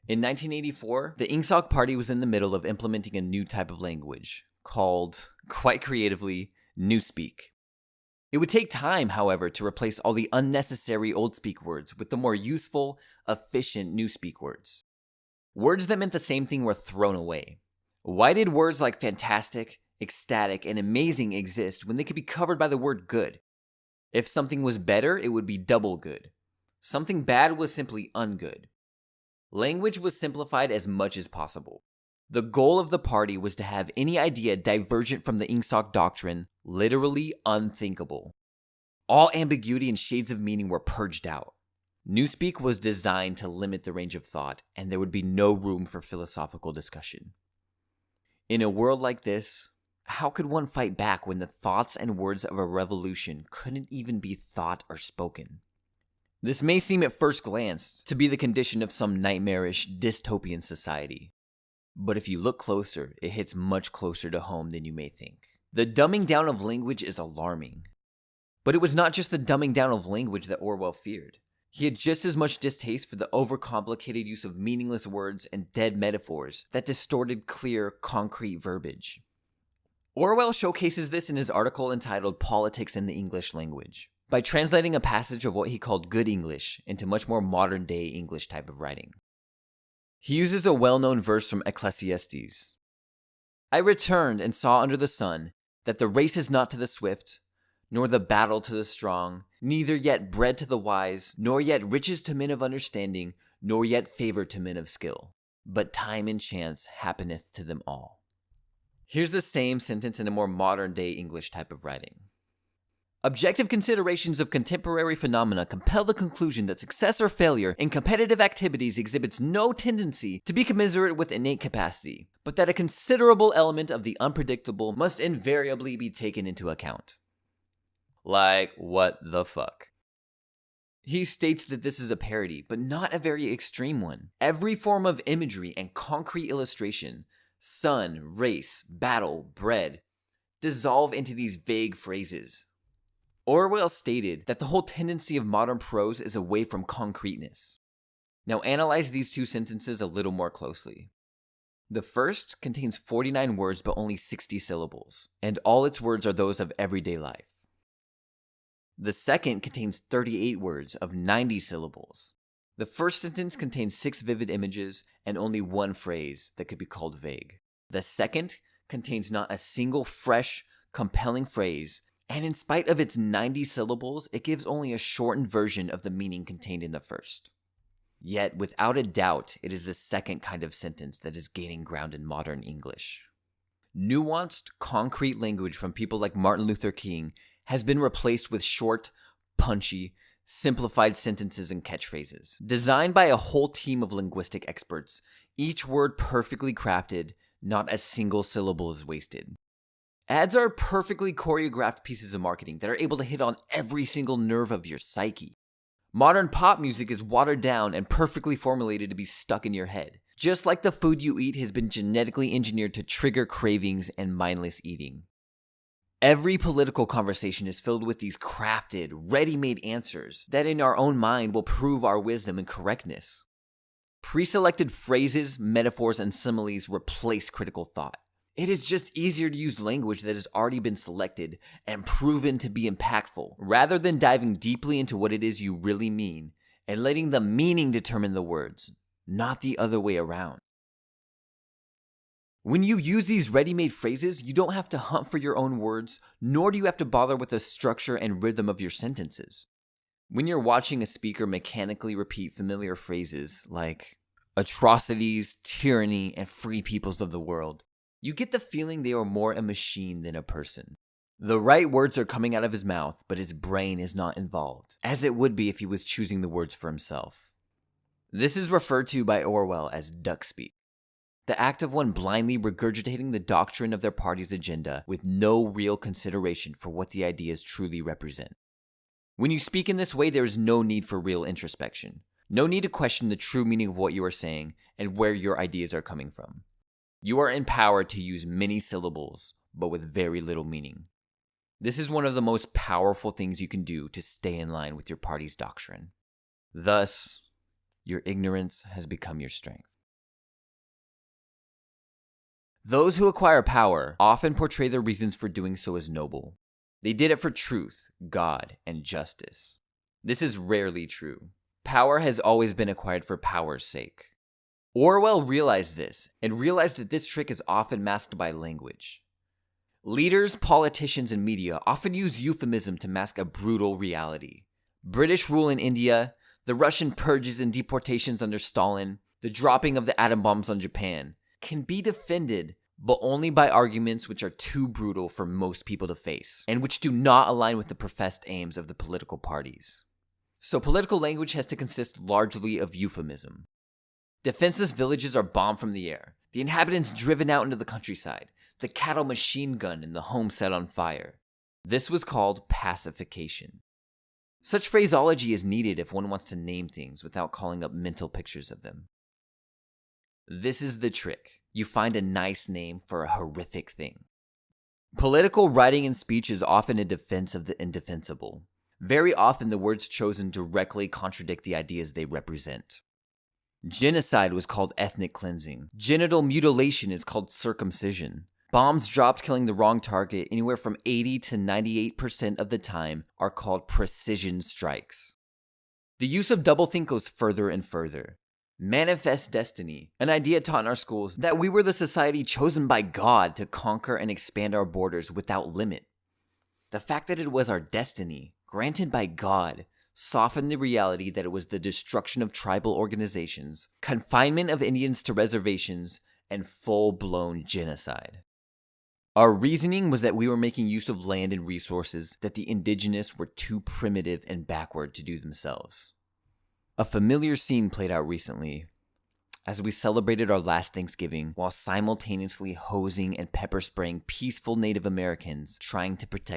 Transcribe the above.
In 1984, the Ingsoc Party was in the middle of implementing a new type of language called, quite creatively, Newspeak. It would take time, however, to replace all the unnecessary Oldspeak words with the more useful, efficient Newspeak words. Words that meant the same thing were thrown away. Why did words like fantastic, ecstatic, and amazing exist when they could be covered by the word good? If something was better, it would be double good. Something bad was simply ungood. Language was simplified as much as possible. The goal of the party was to have any idea divergent from the Ingsoc doctrine literally unthinkable. All ambiguity and shades of meaning were purged out. Newspeak was designed to limit the range of thought, and there would be no room for philosophical discussion. In a world like this, how could one fight back when the thoughts and words of a revolution couldn't even be thought or spoken? This may seem at first glance to be the condition of some nightmarish dystopian society. But if you look closer, it hits much closer to home than you may think. The dumbing down of language is alarming. But it was not just the dumbing down of language that Orwell feared. He had just as much distaste for the overcomplicated use of meaningless words and dead metaphors that distorted clear, concrete verbiage. Orwell showcases this in his article entitled Politics in the English Language, by translating a passage of what he called good English into much more modern-day English type of writing. He uses a well-known verse from Ecclesiastes. I returned and saw under the sun that the race is not to the swift, nor the battle to the strong, neither yet bread to the wise, nor yet riches to men of understanding, nor yet favor to men of skill. But time and chance happeneth to them all. Here's the same sentence in a more modern-day English type of writing. Objective considerations of contemporary phenomena compel the conclusion that success or failure in competitive activities exhibits no tendency to be commensurate with innate capacity, but that a considerable element of the unpredictable must invariably be taken into account. Like, what the fuck? He states that this is a parody, but not a very extreme one. Every form of imagery and concrete illustration, sun, race, battle, bread, dissolve into these vague phrases. Orwell stated that the whole tendency of modern prose is away from concreteness. Now analyze these two sentences a little more closely. The first contains 49 words but only 60 syllables, and all its words are those of everyday life. The second contains 38 words of 90 syllables. The first sentence contains 6 vivid images and only one phrase that could be called vague. The second contains not a single fresh, compelling phrase, and in spite of its 90 syllables, it gives only a shortened version of the meaning contained in the first. Yet, without a doubt, it is the second kind of sentence that is gaining ground in modern English. Nuanced, concrete language from people like Martin Luther King has been replaced with short, punchy, simplified sentences and catchphrases. Designed by a whole team of linguistic experts, each word perfectly crafted, not a single syllable is wasted. Ads are perfectly choreographed pieces of marketing that are able to hit on every single nerve of your psyche. Modern pop music is watered down and perfectly formulated to be stuck in your head, just like the food you eat has been genetically engineered to trigger cravings and mindless eating. Every political conversation is filled with these crafted, ready-made answers that in our own mind will prove our wisdom and correctness. Pre-selected phrases, metaphors, and similes replace critical thought. It is just easier to use language that has already been selected and proven to be impactful, rather than diving deeply into what it is you really mean and letting the meaning determine the words, not the other way around. When you use these ready-made phrases, you don't have to hunt for your own words, nor do you have to bother with the structure and rhythm of your sentences. When you're watching a speaker mechanically repeat familiar phrases like atrocities, tyranny, and free peoples of the world, you get the feeling they are more a machine than a person. The right words are coming out of his mouth, but his brain is not involved, as it would be if he was choosing the words for himself. This is referred to by Orwell as duck speak, the act of one blindly regurgitating the doctrine of their party's agenda with no real consideration for what the ideas truly represent. When you speak in this way, there is no need for real introspection, no need to question the true meaning of what you are saying and where your ideas are coming from. You are empowered to use many syllables, but with very little meaning. This is one of the most powerful things you can do to stay in line with your party's doctrine. Thus, Your ignorance has become your strength. Those who acquire power often portray their reasons for doing so as noble. They did it for truth, God, and justice. This is rarely true. Power has always been acquired for power's sake. Orwell realized this, and realized that this trick is often masked by language. Leaders, politicians, and media often use euphemism to mask a brutal reality. British rule in India, the Russian purges and deportations under Stalin, the dropping of the atom bombs on Japan, can be defended, but only by arguments which are too brutal for most people to face, and which do not align with the professed aims of the political parties. So political language has to consist largely of euphemism. Defenseless villages are bombed from the air, the inhabitants driven out into the countryside, the cattle machine gunned and the home set on fire. This was called pacification. Such phraseology is needed if one wants to name things without calling up mental pictures of them. This is the trick. You find a nice name for a horrific thing. Political writing and speech is often a defense of the indefensible. Very often the words chosen directly contradict the ideas they represent. Genocide was called ethnic cleansing. Genital mutilation is called circumcision. Bombs dropped killing the wrong target anywhere from 80 to 98% of the time are called precision strikes. The use of doublethink goes further and further. Manifest destiny, an idea taught in our schools that we were the society chosen by God to conquer and expand our borders without limit. The fact that it was our destiny, granted by God, softened the reality that it was the destruction of tribal organizations, confinement of Indians to reservations, and full-blown genocide. Our reasoning was that we were making use of land and resources that the indigenous were too primitive and backward to do themselves. A familiar scene played out recently as we celebrated our last Thanksgiving while simultaneously hosing and pepper spraying peaceful Native Americans trying to protect